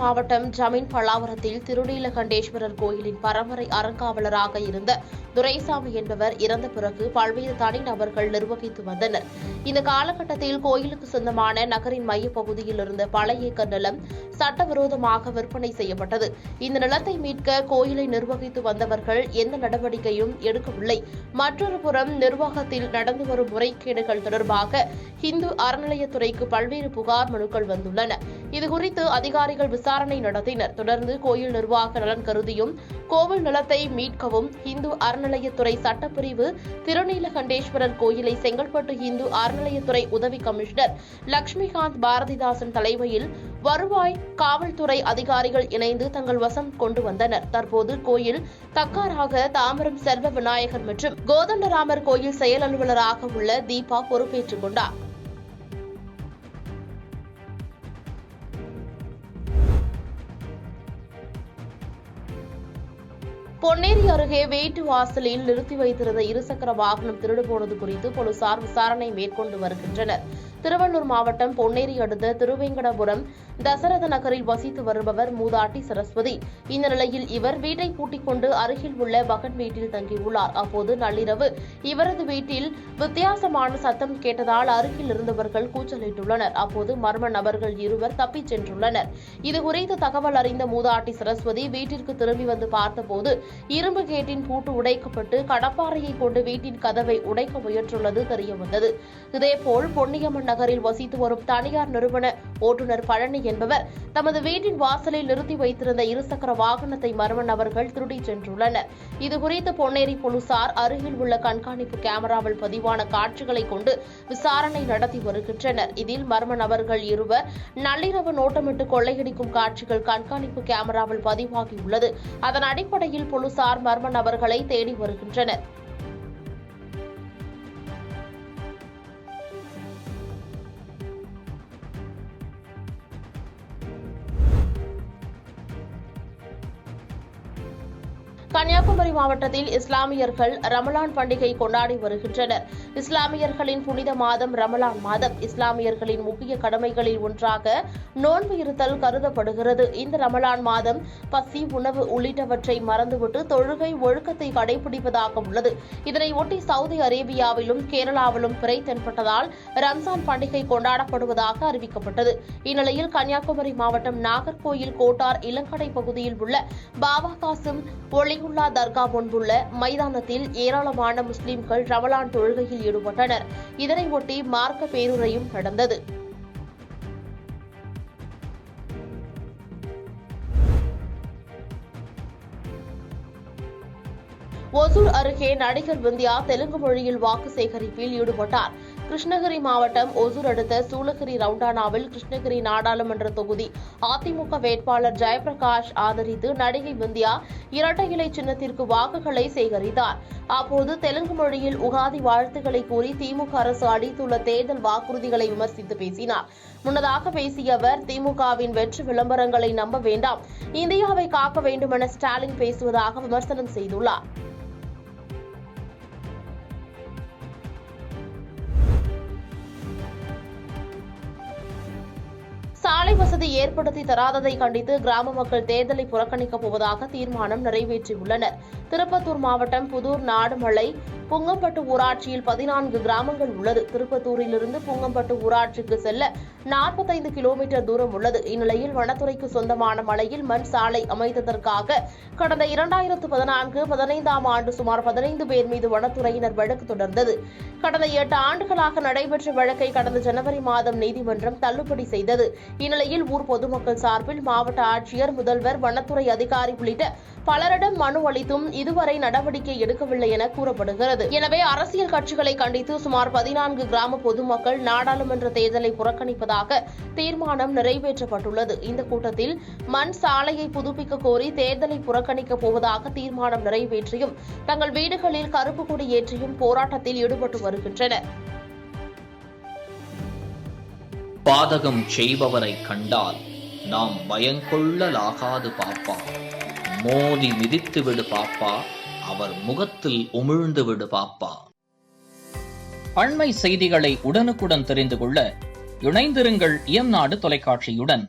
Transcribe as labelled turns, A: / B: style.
A: மாவட்டம் ஜமீன் பல்லாவரத்தில் திருநீலகண்டேஸ்வரர் கோயிலின் பரம்பரை அறங்காவலராக இருந்த துரைசாமி என்பவர் இறந்த பிறகு பல்வேறு தனிநபர்கள் நிர்வகித்து வந்தனர். இந்த காலகட்டத்தில் கோயிலுக்கு சொந்தமான நகரின் மையப்பகுதியில் இருந்த பல ஏக்கர் நிலம் சட்டவிரோதமாக விற்பனை செய்யப்பட்டது. இந்த நிலத்தை மீட்க கோயிலை நிர்வகித்து வந்தவர்கள் எந்த நடவடிக்கையும் எடுக்கவில்லை. மற்றொரு புறம் நிர்வாகத்தில் நடந்து வரும் முறைகேடுகள் தொடர்பாக இந்து அறநிலையத்துறைக்கு பல்வேறு புகார் மனுக்கள் வந்துள்ளன. இதுகுறித்து அதிகாரிகள் விசாரணை நடத்தினர். தொடர்ந்து கோயில் நிர்வாக நலன் கருதியும் கோவில் நிலத்தை மீட்கவும் இந்து அறநிலையத்துறை சட்டப்பிரிவு திருநீலகண்டேஸ்வரர் கோயிலை செங்கல்பட்டு இந்து அறநிலையத்துறை உதவி கமிஷனர் லட்சுமிகாந்த் பாரதிதாசன் தலைமையில் வருவாய் காவல்துறை அதிகாரிகள் இணைந்து தங்கள் வசம் கொண்டு வந்தனர். தற்போது கோயில் தக்காராக தாம்பரம் செல்வ விநாயகர் மற்றும் கோதண்டராமர் கோயில் செயல் அலுவலராக உள்ள தீபா பொறுப்பேற்றுக் கொண்டார். பொன்னேரி அருகே வீட்டு வாசலில் நிறுத்தி வைத்திருந்த இருசக்கர வாகனம் திருடு போனது குறித்து போலீசார் விசாரணை மேற்கொண்டு வருகின்றனர். திருவள்ளூர் மாவட்டம் பொன்னேரி அடுத்த திருவேங்கடபுரம் தசரத நகரில் வசித்து வருபவர் மூதாட்டி சரஸ்வதி. இந்த நிலையில் இவர் வீட்டை பூட்டிக் கொண்டு அருகில் உள்ள மகன் வீட்டில் தங்கியுள்ளார். அப்போது நள்ளிரவு இவரது வீட்டில் வித்தியாசமான சத்தம் கேட்டதால் அருகில் இருந்தவர்கள் கூச்சலிட்டுள்ளனர். அப்போது மர்ம நபர்கள் இருவர் தப்பிச் சென்றுள்ளனர். இதுகுறித்து தகவல் அறிந்த மூதாட்டி சரஸ்வதி வீட்டிற்கு திரும்பி வந்து பார்த்தபோது இரும்பு கேட்டின் பூட்டு உடைக்கப்பட்டு கடப்பாறையை கொண்டு வீட்டின் கதவை உடைக்க முயன்றுள்ளது தெரியவந்தது. இதேபோல் பொன்னியம்மன் நகரில் வசித்து வரும் தனியார் நிறுவன ஓட்டுநர் பழனி என்பவர் தமது வீட்டின் வாசலில் நிறுத்தி வைத்திருந்த இருசக்கர வாகனத்தை மர்ம நபர்கள் திருடிச் சென்றுள்ளனர். இதுகுறித்து பொன்னேரி போலீசார் அருகில் உள்ள கண்காணிப்பு கேமராவில் பதிவான காட்சிகளை கொண்டு விசாரணை நடத்தி வருகின்றனர். இதில் மர்ம நபர்கள் இருவர் நள்ளிரவு நோட்டமிட்டு கொள்ளையடிக்கும் காட்சிகள் கண்காணிப்பு கேமராவில் பதிவாகியுள்ளது. அதன் அடிப்படையில் போலீசார் மர்ம நபர்களை தேடி வருகின்றனர். கன்னியாகுமரி மாவட்டத்தில் இஸ்லாமியர்கள் ரமலான் பண்டிகை கொண்டாடி வருகின்றனர். இஸ்லாமியர்களின் புனித மாதம் ரமலான் மாதம். இஸ்லாமியர்களின் முக்கிய கடமைகளில் ஒன்றாக நோன்பு இருத்தல் கருதப்படுகிறது. இந்த ரமலான் மாதம் பசி, உணவு உள்ளிட்டவற்றை மறந்துவிட்டு தொழுகை ஒழுக்கத்தை கடைபிடிப்பதாக உள்ளது. இதனையொட்டி சவுதி அரேபியாவிலும் கேரளாவிலும் பிறை தென்பட்டதால் ரம்ஜான் பண்டிகை கொண்டாடப்படுவதாக அறிவிக்கப்பட்டது. இந்நிலையில் கன்னியாகுமரி மாவட்டம் நாகர்கோயில் கோட்டார் இளங்கடை பகுதியில் உள்ள பாபா காசிம் ஒளியுல்லா தர்கா முன்புள்ள மைதானத்தில் ஏராளமான முஸ்லிம்கள் ரமலான் தொழுகையில் ஈடுபட்டனர். இதனையொட்டி மார்க்க பேருரையும் நடந்தது. ஒசூர் அருகே நடிகர் விந்தியா தெலுங்கு மொழியில் வாக்கு சேகரிப்பில் ஈடுபட்டார். கிருஷ்ணகிரி மாவட்டம் ஒசூர் அடுத்த சூளகிரி ரவுண்டானாவில் கிருஷ்ணகிரி நாடாளுமன்ற தொகுதி அதிமுக வேட்பாளர் ஜெயபிரகாஷ் ஆதரித்து நடிகை விந்தியா இரட்டை இலை சின்னத்திற்கு வாக்குகளை சேகரித்தார். அப்போது தெலுங்கு மொழியில் உகாதி வாழ்த்துக்களை கூறி திமுக அரசு அளித்துள்ள தேர்தல் வாக்குறுதிகளை விமர்சித்து பேசினார். முன்னதாக பேசிய அவர், திமுகவின் வெற்றி விளம்பரங்களை நம்ப வேண்டாம், இந்தியாவை காக்க வேண்டுமென ஸ்டாலின் பேசுவதாக விமர்சனம் செய்துள்ளார். சாலை வசதி ஏற்படுத்தி தராததை கண்டித்து கிராம மக்கள் தேர்தலை புறக்கணிக்கப் போவதாக தீர்மானம் நிறைவேற்றியுள்ளனர். திருப்பத்தூர் மாவட்டம் புதூர் நாடுமலை புங்கம்பட்டு ஊராட்சியில் 14 கிராமங்கள் உள்ளது. திருப்பத்தூரிலிருந்து புங்கம்பட்டு ஊராட்சிக்கு செல்ல 45 கிலோமீட்டர் தூரம் உள்ளது. இந்நிலையில் வனத்துறைக்கு சொந்தமான மலையில் மண் சாலை அமைத்ததற்காக கடந்த 2014-15ஆம் ஆண்டு சுமார் 15 பேர் மீது வனத்துறையினர் வழக்கு தொடர்ந்தது. கடந்த 8 ஆண்டுகளாக நடைபெற்ற வழக்கை கடந்த ஜனவரி மாதம் நீதிமன்றம் தள்ளுபடி செய்தது. இந்நிலையில் ஊர் பொதுமக்கள் சார்பில் மாவட்ட ஆட்சியர், முதல்வர், வனத்துறை அதிகாரி உள்ளிட்ட பலரிடம் மனு அளித்தும் இதுவரை நடவடிக்கை எடுக்கவில்லை என கூறப்படுகிறது. எனவே அரசியல் கட்சிகளை கண்டித்து சுமார் 14 கிராம பொதுமக்கள் நாடாளுமன்ற தேர்தலை புறக்கணிப்பதாக தீர்மானம் நிறைவேற்றப்பட்டுள்ளது. இந்த கூட்டத்தில் மண் சாலையை புதுப்பிக்க கோரி தேர்தலை புறக்கணிக்கப் போவதாக தீர்மானம் நிறைவேற்றியும் தங்கள் வீடுகளில் கருப்பு கொடி ஏற்றியும் போராட்டத்தில் ஈடுபட்டு வருகின்றனர்.
B: பாதகம் செய்பவரை கண்டால் நாம் பயங்கொள்ளலாகாது பாப்பா, மோதி மிதித்து விடு பாப்பா, அவர் முகத்தில் உமிழ்ந்து விடு பாப்பா. அண்மை செய்திகளை உடனுக்குடன் தெரிந்து கொள்ள இணைந்திருங்கள் இயம்நாடு தொலைக்காட்சியுடன்.